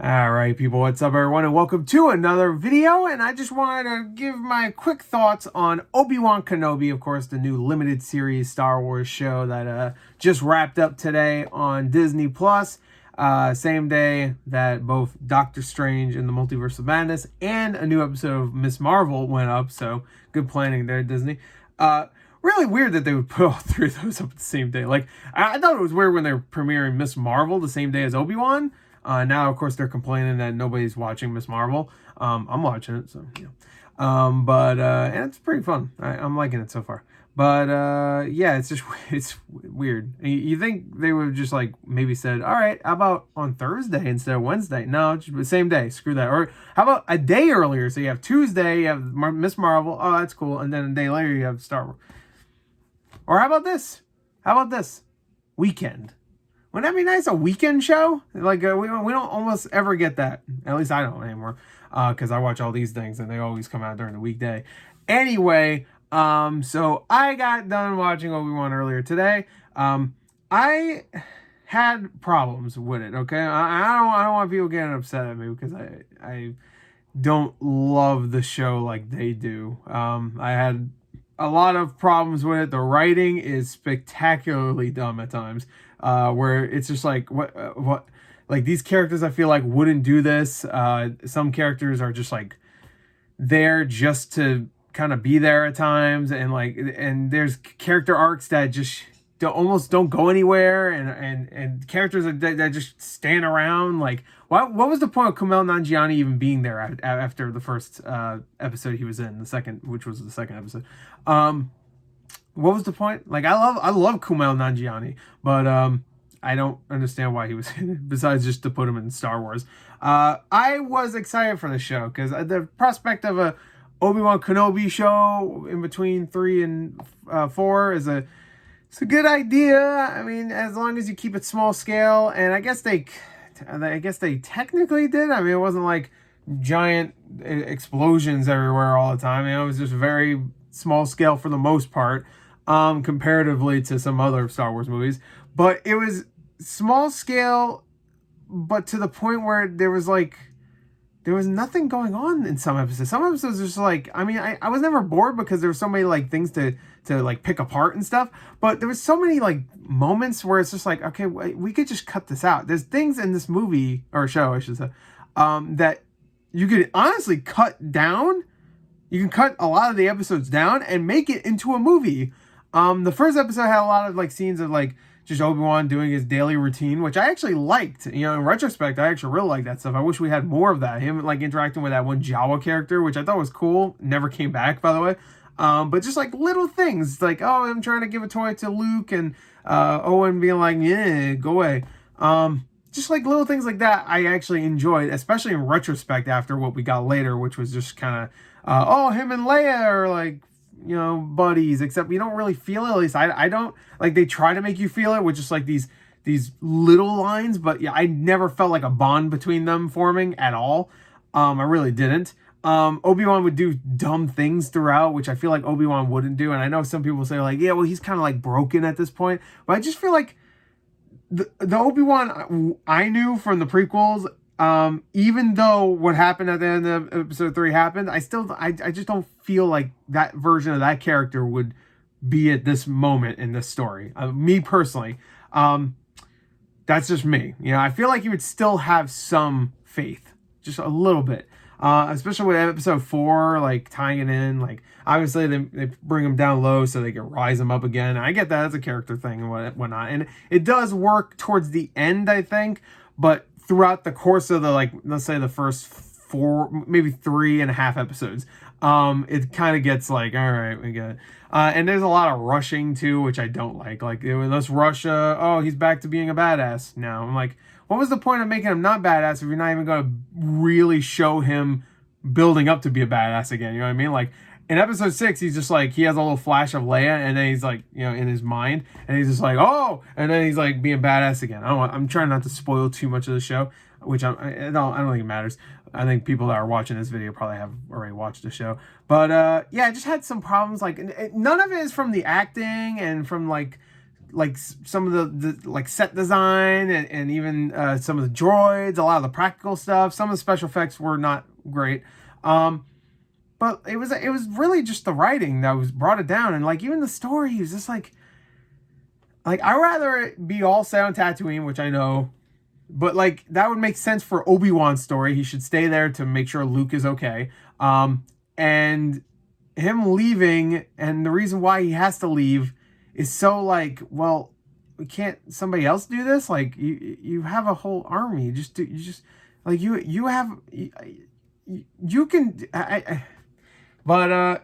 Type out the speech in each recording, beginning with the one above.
All right, people, what's up, everyone, and welcome to another video. And I just wanted to give my quick thoughts on Obi-Wan Kenobi, of course, the new limited series Star Wars show that just wrapped up today on Disney Plus. Same day that both Doctor Strange and the Multiverse of Madness and a new episode of Miss Marvel went up. So good planning there, Disney. Really weird that they would put all three of those up at the same day. Like, I thought it was weird when they were premiering Miss Marvel the same day as Obi-Wan. Now, of course, they're complaining that nobody's watching Miss Marvel. I'm watching it, so, you know. And it's pretty fun. I'm liking it so far. Yeah, it's weird. You think they would have just, like, maybe said, all right, how about on Thursday instead of Wednesday? No, just the same day. Screw that. Or how about a day earlier? So you have Tuesday, you have Miss Marvel. Oh, that's cool. And then a day later, you have Star Wars. Or how about this? Weekend. Wouldn't that be nice? A weekend show? Like, we don't almost ever get that. At least I don't anymore. Because I watch all these things and they always come out during the weekday. Anyway, so I got done watching Obi-Wan earlier today. I had problems with it, okay? I don't want people getting upset at me because I don't love the show like they do. I had a lot of problems with it. The writing is spectacularly dumb at times. Where it's just like what like these characters I feel like wouldn't do this. Some characters are just like there just to kind of be there at times, and there's character arcs that just almost don't go anywhere, and characters that just stand around. Like, what was the point of Kumail Nanjiani even being there after the first episode he was in, the second, which was the second episode? What was the point? Like, I love Kumail Nanjiani, but I don't understand why he was in it, besides just to put him in Star Wars. I was excited for the show because the prospect of a Obi-Wan Kenobi show in between 3 and 4 it's a good idea. I mean, as long as you keep it small scale, and I guess they technically did. I mean, it wasn't like giant explosions everywhere all the time. It was just very small scale for the most part. Comparatively to some other Star Wars movies. But it was small scale, but to the point where there was nothing going on in some episodes. Some episodes are just like, I mean, I was never bored because there were so many like things to like pick apart and stuff. But there was so many like moments where it's just like, okay, we could just cut this out. There's things in this movie, or show, I should say, that you could honestly cut down. You can cut a lot of the episodes down and make it into a movie. The first episode had a lot of like scenes of like just Obi-Wan doing his daily routine, which I actually liked. You know, in retrospect, I actually really liked that stuff. I wish we had more of that. Him like interacting with that one Jawa character, which I thought was cool. Never came back, by the way. But just like little things, like, oh, I'm trying to give a toy to Luke, and Owen being like, yeah, go away. Just like little things like that, I actually enjoyed, especially in retrospect after what we got later, which was just kind of, him and Leia are like, you know, buddies, except you don't really feel it. At least I don't. Like, they try to make you feel it with just like these little lines, but yeah, I never felt like a bond between them forming at all. I really didn't. Obi-Wan would do dumb things throughout, which I feel like Obi-Wan wouldn't do. And I know some people say like, yeah, well, he's kind of like broken at this point, but I just feel like the Obi-Wan I knew from the prequels, even though what happened at the end of episode 3 happened, I just don't feel like that version of that character would be at this moment in this story. Me personally, that's just me. You know, I feel like you would still have some faith, just a little bit. Especially with episode 4, like tying it in, like obviously they bring him down low so they can rise him up again. I get that as a character thing and whatnot, and it does work towards the end, I think, but throughout the course of the, like, let's say the first 4, maybe 3.5 episodes, it kind of gets like, all right, we get it. And there's a lot of rushing too, which I don't like. Like, let's rush, he's back to being a badass now. I'm like, what was the point of making him not badass if you're not even going to really show him building up to be a badass again? You know what I mean? Like, in episode 6, he's just like, he has a little flash of Leia, and then he's like, you know, in his mind, and he's just like, oh, and then he's like being badass again. I'm trying not to spoil too much of the show, which I don't think it matters. I think people that are watching this video probably have already watched the show. But yeah, I just had some problems. Like, none of it is from the acting and from like like some of the like set design and even some of the droids, a lot of the practical stuff. Some of the special effects were not great. But it was really just the writing that was brought it down, and like even the story was just like I'd rather it be all set on Tatooine, which I know, but like that would make sense for Obi-Wan's story. He should stay there to make sure Luke is okay. And him leaving, and the reason why he has to leave is so like, well, can't somebody else do this? Like you have a whole army. You just like you have you can but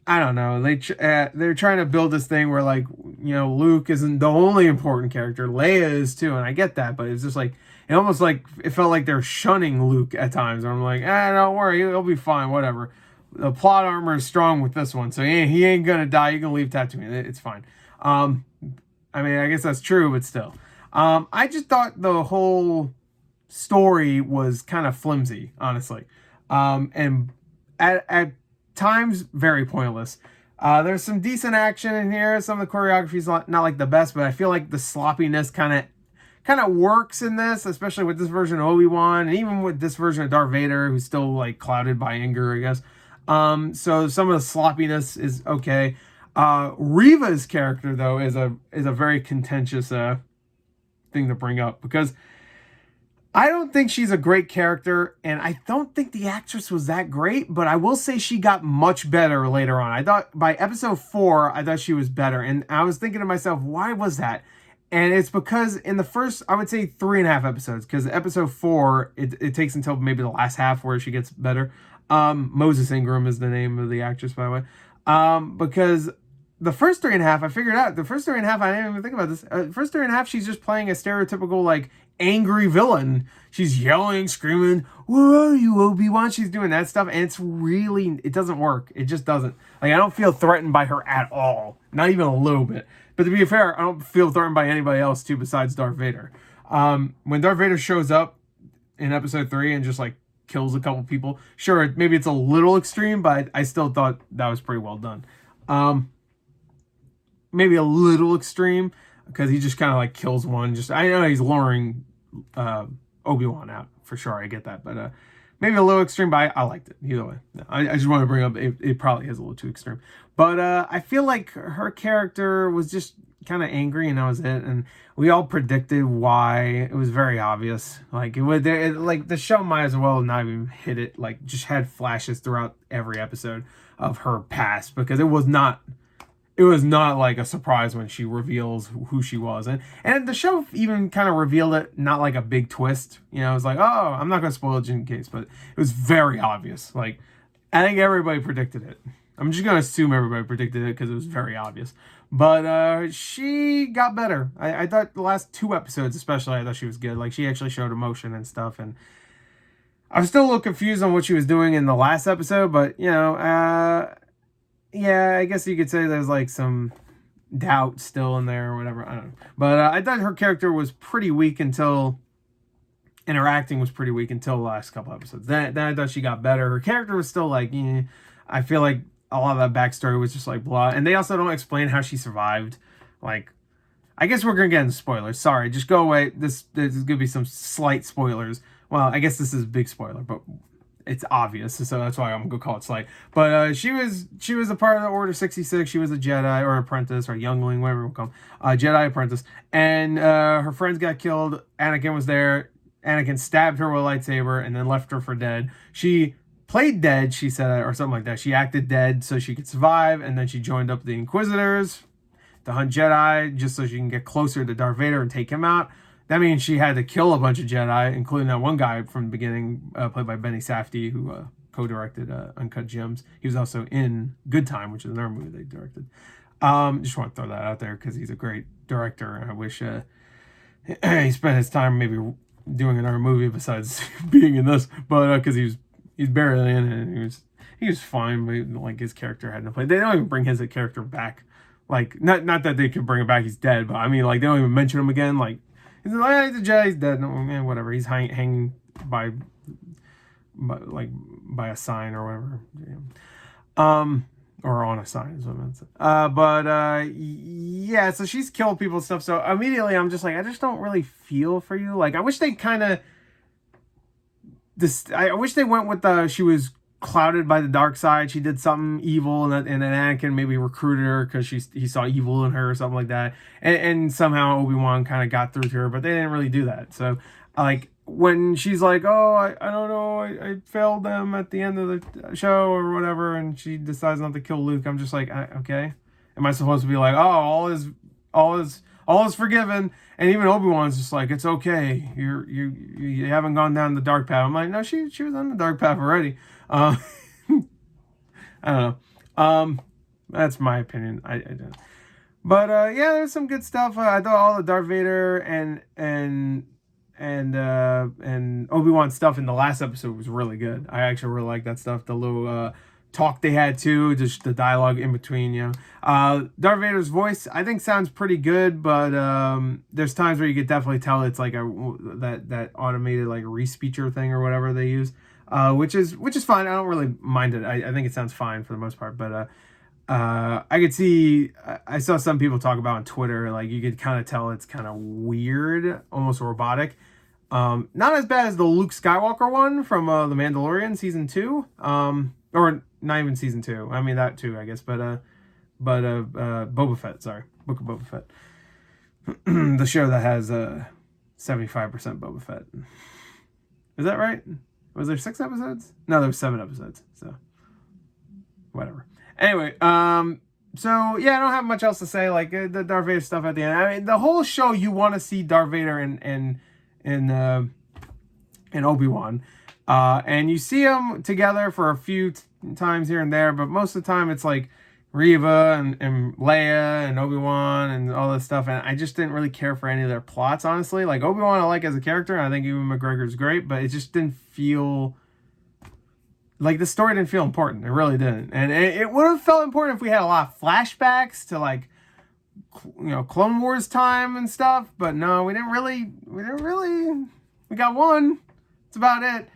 I don't know. They're trying to build this thing where like Luke isn't the only important character. Leia is too, and I get that, but it's just like it almost like it felt like they're shunning Luke at times. I'm like, don't worry, he'll be fine, whatever. The plot armor is strong with this one, so he ain't gonna die. You can leave Tatooine, it's fine. I mean, I guess that's true, but still, I just thought the whole story was kind of flimsy, honestly, and at times very pointless. There's some decent action in here. Some of the choreography is not like the best, but I feel like the sloppiness kind of works in this, especially with this version of Obi-Wan, and even with this version of Darth Vader, who's still like clouded by anger, I guess. So some of the sloppiness is okay. Reva's character though is a very contentious thing to bring up, because I don't think she's a great character, and I don't think the actress was that great, but I will say she got much better later on. I thought by episode 4, I thought she was better, and I was thinking to myself, why was that? And it's because in the first, I would say 3.5 episodes, because episode 4, it takes until maybe the last half where she gets better. Moses Ingram is the name of the actress, by the way. Because the first 3.5, I figured out, the first 3.5, I didn't even think about this. First 3.5, she's just playing a stereotypical, like, angry villain. She's yelling, screaming, "Where are you, Obi-Wan?" She's doing that stuff, and it doesn't work. It just doesn't. Like, I don't feel threatened by her at all. Not even a little bit. But to be fair, I don't feel threatened by anybody else, too, besides Darth Vader. When Darth Vader shows up in episode 3 and just, like, kills a couple people, sure, maybe it's a little extreme, but I still thought that was pretty well done. Maybe a little extreme, because he just kind of, like, kills one. I know he's luring Obi-Wan out, for sure, I get that, but maybe a little extreme, but I liked it either way. I just want to bring up it probably is a little too extreme, but I feel like her character was just kind of angry, and that was it. And we all predicted why. It was very obvious. Like like the show might as well not even hit it. Like, just had flashes throughout every episode of her past, because it was not like a surprise when she reveals who she was. And the show even kind of revealed it, not like a big twist. It was like, oh, I'm not going to spoil it in case, but it was very obvious. Like, I think everybody predicted it. I'm just going to assume everybody predicted it because it was very obvious. But she got better. I thought the last 2 episodes especially, I thought she was good. Like, she actually showed emotion and stuff. And I was still a little confused on what she was doing in the last episode, but, yeah, I guess you could say there's like some doubt still in there or whatever. I don't know. But I thought her character was pretty weak interacting was pretty weak until the last couple episodes. Then I thought she got better. Her character was still like, I feel like a lot of that backstory was just like blah. And they also don't explain how she survived. Like, I guess we're going to get into spoilers. Sorry, just go away. There's going to be some slight spoilers. Well, I guess this is a big spoiler, but it's obvious, so that's why I'm gonna call it slight. But she was a part of the Order 66. She was a Jedi or apprentice or youngling, whatever we'll call him, Jedi apprentice. And her friends got killed. Anakin was there. Anakin stabbed her with a lightsaber and then left her for dead. She played dead, she said, or something like that. She acted dead so she could survive, and then she joined up the Inquisitors to hunt Jedi just so she can get closer to Darth Vader and take him out. That means she had to kill a bunch of Jedi, including that one guy from the beginning, played by Benny Safdie, who co-directed Uncut Gems. He was also in Good Time, which is another movie they directed. Just want to throw that out there because he's a great director, and I wish he spent his time maybe doing another movie besides being in this. But because he's barely in it, and he was fine, but like his character had no play. They don't even bring his character back. Like, not that they could bring him back, he's dead, but I mean, like, they don't even mention him again. Like, he's like, he's a Jedi, he's dead. No, man, whatever. He's hanging by a sign or whatever. Yeah. or on a sign is what I meant to say. Yeah, so she's killed people and stuff. So immediately I'm just like, I just don't really feel for you. Like, I wish they kind of I wish they went with she was clouded by the dark side. She did something evil, and then Anakin maybe recruited her because he saw evil in her or something like that. And somehow Obi-Wan kind of got through to her, but they didn't really do that. So, like, when she's like, oh, I don't know, I failed them at the end of the show or whatever, and she decides not to kill Luke, I'm just like, okay. Am I supposed to be like, oh, all is forgiven? And even Obi-Wan's just like, it's okay. You haven't gone down the dark path. I'm like, no, she was on the dark path already. I don't know. That's my opinion. I don't. But yeah, there's some good stuff. I thought all the Darth Vader and Obi-Wan stuff in the last episode was really good. I actually really like that stuff. The little talk they had too, just the dialogue in between, Darth Vader's voice I think sounds pretty good, but there's times where you could definitely tell it's like that automated like re-speecher thing or whatever they use, which is fine. I don't really mind it. I think it sounds fine for the most part, but I could see, I saw some people talk about on Twitter, like you could kind of tell it's kind of weird, almost robotic. Not as bad as the Luke Skywalker one from The Mandalorian season 2, or not even season 2. I mean that too, I guess, but Boba Fett, sorry, Book of Boba Fett, the show that has 75% Boba Fett. Is that right? Was there 6 episodes? No, there was 7 episodes. So whatever. Anyway, so yeah, I don't have much else to say. Like the Darth Vader stuff at the end. I mean, the whole show you want to see Darth Vader and Obi-Wan, and you see them together for a few times here and there, but most of the time it's like Reva and Leia and Obi-Wan and all this stuff, and I just didn't really care for any of their plots, honestly. Like Obi-Wan I like as a character, and I think Ewan McGregor's great, but it just didn't feel like the story didn't feel important. It really didn't. And it would have felt important if we had a lot of flashbacks to like, Clone Wars time and stuff. But no, we didn't really. We got one. That's about it.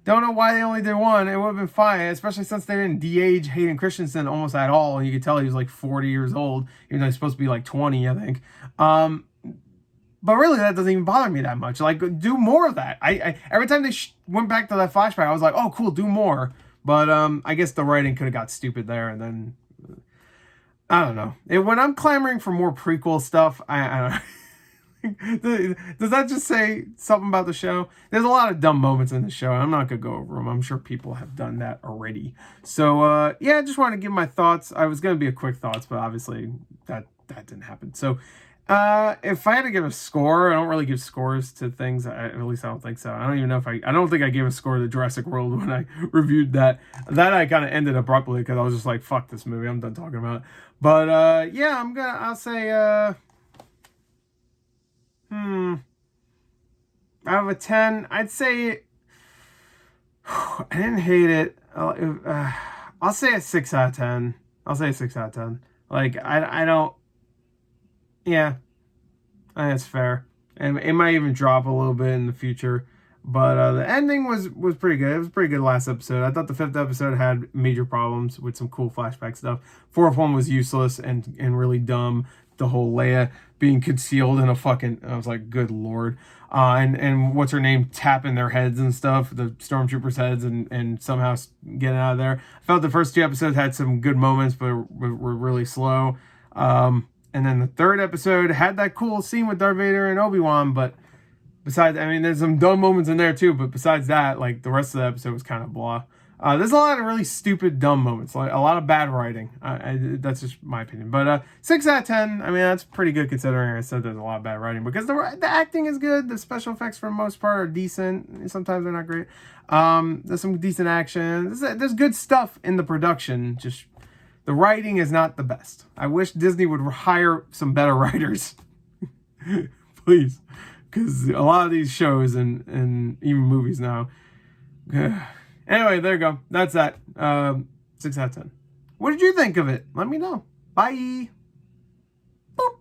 Don't know why they only did one. It would have been fine, especially since they didn't de-age Hayden Christensen almost at all. You could tell he was like 40 years old, even though he's supposed to be like 20, I think. But really, that doesn't even bother me that much. Like, do more of that. I every time they went back to that flashback, I was like, oh, cool, do more. But I guess the writing could have got stupid there, and then I don't know. When I'm clamoring for more prequel stuff, I don't know. Does that just say something about the show? There's a lot of dumb moments in the show. I'm not gonna go over them. I'm sure people have done that already. So yeah, I just wanted to give my thoughts. I was gonna be a quick thoughts, but obviously that didn't happen. So. If I had to give a score, I don't really give scores to things. At least I don't think so. I don't even know if I don't think I gave a score to Jurassic World when I reviewed that. That I kind of ended abruptly because I was just like, fuck this movie. I'm done talking about it. But, yeah, I'll say, out of a 10, I'd say, I didn't hate it. I'll say a 6 out of 10. I'll say a 6 out of 10. Like, I don't, yeah, I think that's fair. And it might even drop a little bit in the future. But the ending was pretty good. It was a pretty good last episode. I thought the 5th episode had major problems with some cool flashback stuff. 4th one was useless and really dumb. The whole Leia being concealed in a fucking... I was like, good lord. And what's her name? Tapping their heads and stuff. The stormtroopers' heads and somehow getting out of there. I felt the first 2 episodes had some good moments, but were really slow. And then the 3rd episode had that cool scene with Darth Vader and Obi-Wan, but besides, I mean, there's some dumb moments in there too, but besides that, like, the rest of the episode was kind of blah. There's a lot of really stupid, dumb moments, like a lot of bad writing. That's just my opinion. But 6 out of 10, I mean, that's pretty good considering I said there's a lot of bad writing, because the acting is good, the special effects for the most part are decent, sometimes they're not great. There's some decent action, there's good stuff in the production, just... the writing is not the best. I wish Disney would hire some better writers. Please. Because a lot of these shows and even movies now. Anyway, there you go. That's that. 6 out of 10. What did you think of it? Let me know. Bye.